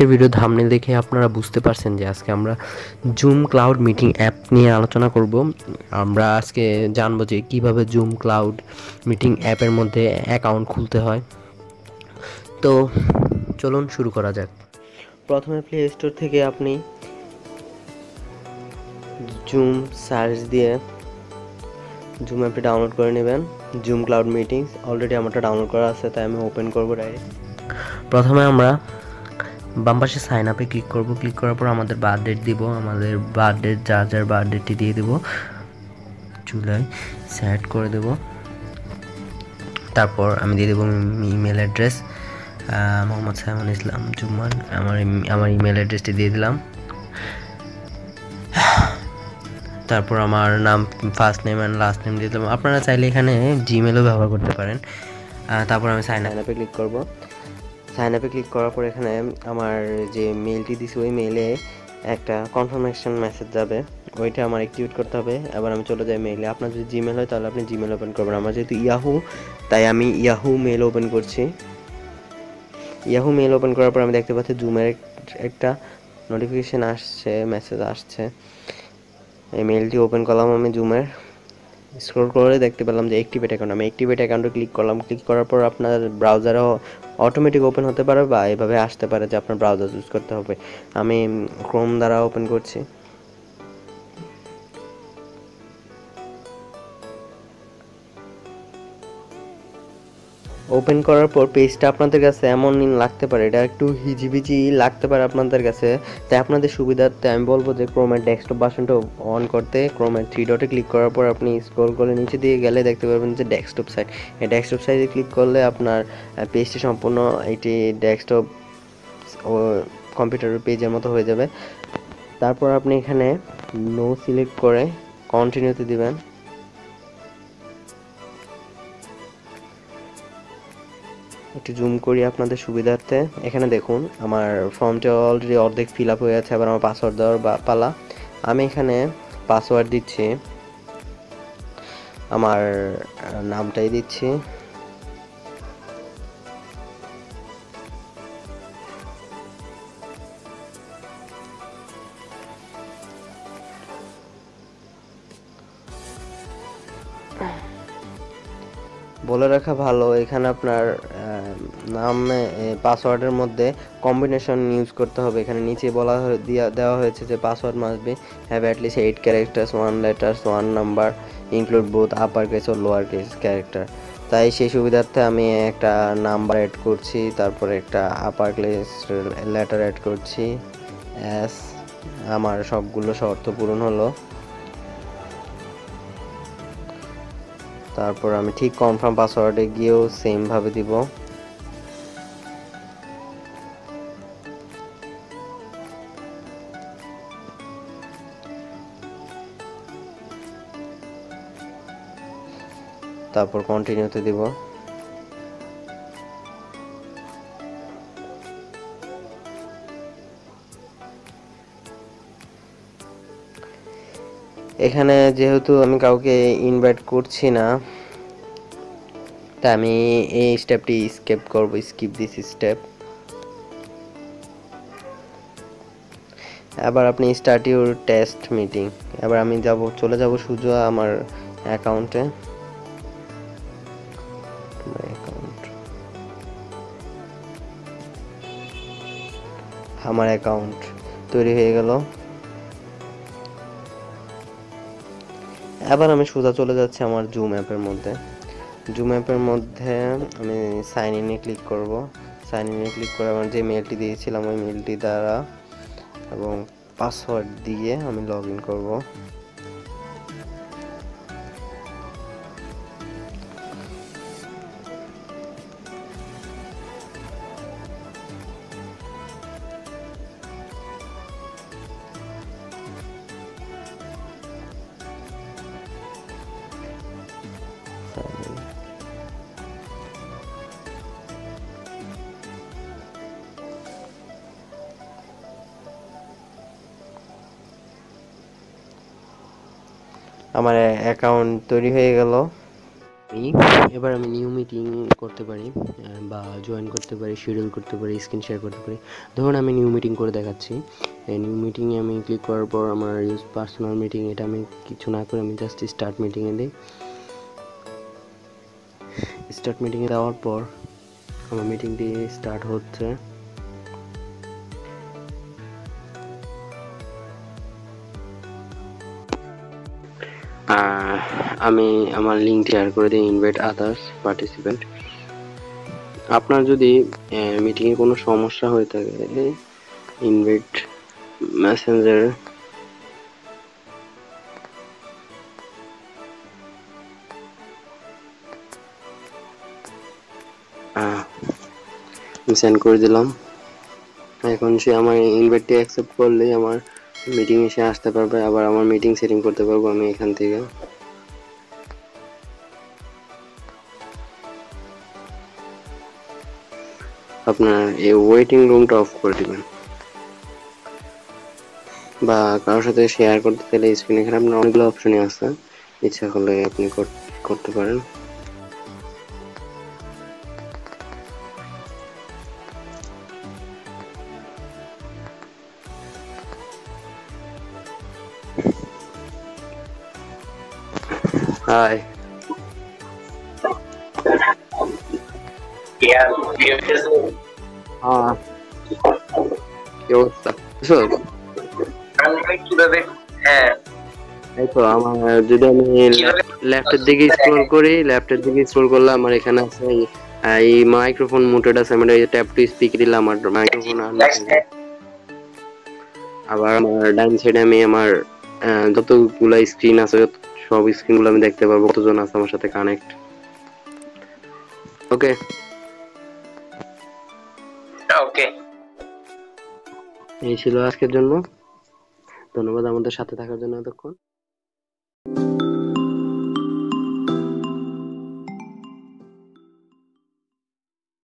আজকের video thumbnail দেখে আপনারা বুঝতে পারছেন যে আজকে আমরা জুম ক্লাউড মিটিং অ্যাপ নিয়ে আলোচনা করব। আমরা আজকে জানবো যে কিভাবে জুম ক্লাউড মিটিং অ্যাপের মধ্যে অ্যাকাউন্ট খুলতে হয়। তো চলুন শুরু করা যাক। প্রথমে প্লে স্টোর থেকে আপনি জুম সার্চ দিয়ে জুম অ্যাপটি ডাউনলোড করে নেবেন। জুম ক্লাউড মিটিংস অলরেডি আমারটা ডাউনলোড করা আছে, তাই আমি ওপেন করবো ডাইরেক্ট। প্রথমে আমরা বাম পাশে সাইন আপে ক্লিক করব। ক্লিক করার পর আমাদের বার্থ ডেট দিব, আমাদের বার্থ ডেট যার বার্থ ডেটটি দিয়ে দেব, জুলাই সেট করে দেব। তারপর আমি দিয়ে দেবো ইমেল অ্যাড্রেস মোহাম্মদ সাইমুল ইসলাম জুম্মান, আমার ইমেল অ্যাড্রেসটি দিয়ে দিলাম। তারপর আমার নাম, first name and last name দিয়ে দিলাম। আপনারা চাইলে এখানে জিমেলও ব্যবহার করতে পারেন। তারপর আমি সাইন আপে ক্লিক করব। সাইন আপে ক্লিক করার পর এখানে আমার যে মেলটি দিছি ওই মেলে একটা কনফার্মেশন মেসেজ যাবে, ওইটা আমার অ্যাক্টিভেট করতে হবে। এবার আমি চলে যাই মেইলে। আপনার যদি জিমেল হয় তাহলে আপনি জিমেল ওপেন করবেন। আমার যেহেতু ইয়াহু, তাই আমি ইয়াহু মেল ওপেন করছি। ইয়াহু মেল ওপেন করার পর আমি দেখতে পাচ্ছি জুমের একটা নোটিফিকেশান আসছে, মেসেজ আসছে। এই মেলটি ওপেন করলাম আমি জুমের, স্ক্রল করে দেখতে পেলাম যে অ্যাক্টিভেট অ্যাকাউন্ট। আমি অ্যাক্টিভেট অ্যাকাউন্টে ক্লিক করলাম। ক্লিক করার পর আপনার ব্রাউজারও অটোমেটিক ওপেন হতে পারে বা এভাবে আসতে পারে যে আপনার ব্রাউজার ইউজ করতে হবে। আমি ক্রোম দ্বারা ওপেন করছি। ওপেন করার পর পেজটা আপনাদের কাছে এমন লাগতে পারে, এটা একটু হিজিবিজি লাগতে পারে আপনাদের কাছে, তাই আপনাদের সুবিধার্থে আমি বলবো যে ক্রোমের ডেস্কটপ ভার্সনটা অন করতে ক্রোমের 3 ডটে ক্লিক করার পর আপনি স্ক্রল করে নিচে দিয়ে গেলে দেখতে পারবেন যে ডেস্কটপ সাইট। এই ডেস্কটপ সাইটে ক্লিক করলে আপনার পেজটি সম্পূর্ণ এটি ডেস্কটপ ও কম্পিউটারের পেজের মতো হয়ে যাবে। তারপর আপনি এখানে নো সিলেক্ট করে কন্টিনিউতে দিবেন। একটু জুম করি আপনাদের সুবিধার্থে। এখানে দেখুন আমার ফর্মটা অলরেডি অর্ধেক ফিল আপ হয়ে আছে। এবার আমার পাসওয়ার্ড দেওয়ার পালা। আমি এখানে পাসওয়ার্ড দিচ্ছি, আমার নামটাই দিচ্ছি। বলে রাখা ভালো, এখানে আপনার নামে পাসওয়ার্ডের মধ্যে কম্বিনেশন ইউজ করতে হবে। এখানে নিচে দেওয়া হয়েছে যে password must be have at least 8 characters, 1 letters, 1 number, include both upper case ও লোয়ার কেস ক্যারেক্টার। তাই সেই সুবিধার্থে আমি একটা নাম্বার অ্যাড করছি, তারপরে একটা আপার কেস লেটার অ্যাড করছি এস। আমার সবগুলো শর্ত পূরণ হলো। তারপর আমি ঠিক কনফার্ম পাসওয়ার্ডে গিয়েও সেম ভাবে দিব। তারপর কন্টিনিউতে দিব। এখানে যেহেতু আমি কাউকে ইনভাইট করছি না, তাই আমি এই স্টেপটি স্কিপ করব, স্কিপ দিস স্টেপ। এবার আপনি স্টার্ট ইউর টেস্ট মিটিং। এবার আমি চলে যাব সোজা আমার অ্যাকাউন্টে। আমার অ্যাকাউন্ট তৈরি হয়ে গেল। এবার আমি সোজা চলে যাচ্ছি আমার জুম অ্যাপের মধ্যে। জুম অ্যাপের মধ্যে আমি সাইন ইনে ক্লিক করব। সাইন ইনে ক্লিক করে আমার যে মেলটি দিয়েছিলাম ওই মেলটি দ্বারা এবং পাসওয়ার্ড দিয়ে আমি লগ ইন করবো। আমার অ্যাকাউন্ট তৈরি হয়ে গেল। আমি এবার আমি নিউ মিটিং করতে পারি বা জয়েন করতে পারি, শিডিউল করতে পারি, স্ক্রিন শেয়ার করতে পারি। ধরুন আমি নিউ মিটিং করে দেখাচ্ছি। এই নিউ মিটিংয়ে আমি ক্লিক করার পর আমার ইউজ পার্সোনাল মিটিং, এটা আমি কিছু না করে আমি জাস্ট স্টার্ট মিটিংয়ে দিই। স্টার্ট মিটিংয়ে দেওয়ার পর আমার মিটিংটি স্টার্ট হচ্ছে। আমি আমার লিঙ্ক শেয়ার করে দিই, ইনভাইট আদার্স পার্টিসিপেন্ট। আপনার যদি মিটিংয়ে কোনো সমস্যা হয়ে থাকে, ইনভাইট মেসেঞ্জার সেন্ড করে দিলাম। এখন সে আমার ইনভাইটটি অ্যাকসেপ্ট করলেই আমার মিটিংয়ে সে আসতে পারবে। আবার আমার মিটিং সেটিং করতে পারবো আমি এখান থেকে। আপনার এই ওয়েটিং রুমটা অফ করে দিবেন, বা কারোর সাথে শেয়ার করতে চাইলে স্ক্রিনে এখানে আপনার অনেকগুলো অপশনই আছে, ইচ্ছা করলে আপনি করতে পারেন। হাই, হ্যাঁ কি অবস্থা? হ্যাঁ, এই তো আমার যদি আমি লেফটের দিকে স্ক্রল করলে আমার এখানে আছে এই মাইক্রোফোন মুটেড আছে, মানে এই ট্যাপ টু স্পিক দিলে আমার মাইক্রোফোন অন থাকে। আবার আমার ডান সাইডে আমি আমার যতগুলা স্ক্রিন আছে সব স্ক্রিন গুলো আমি দেখতে পারবো, কতজন আছে আমার সাথে কানেক্ট। ওকে ওকে, এই ছিল আজকের জন্য। ধন্যবাদ আমাদের সাথে থাকার জন্য এতক্ষণ।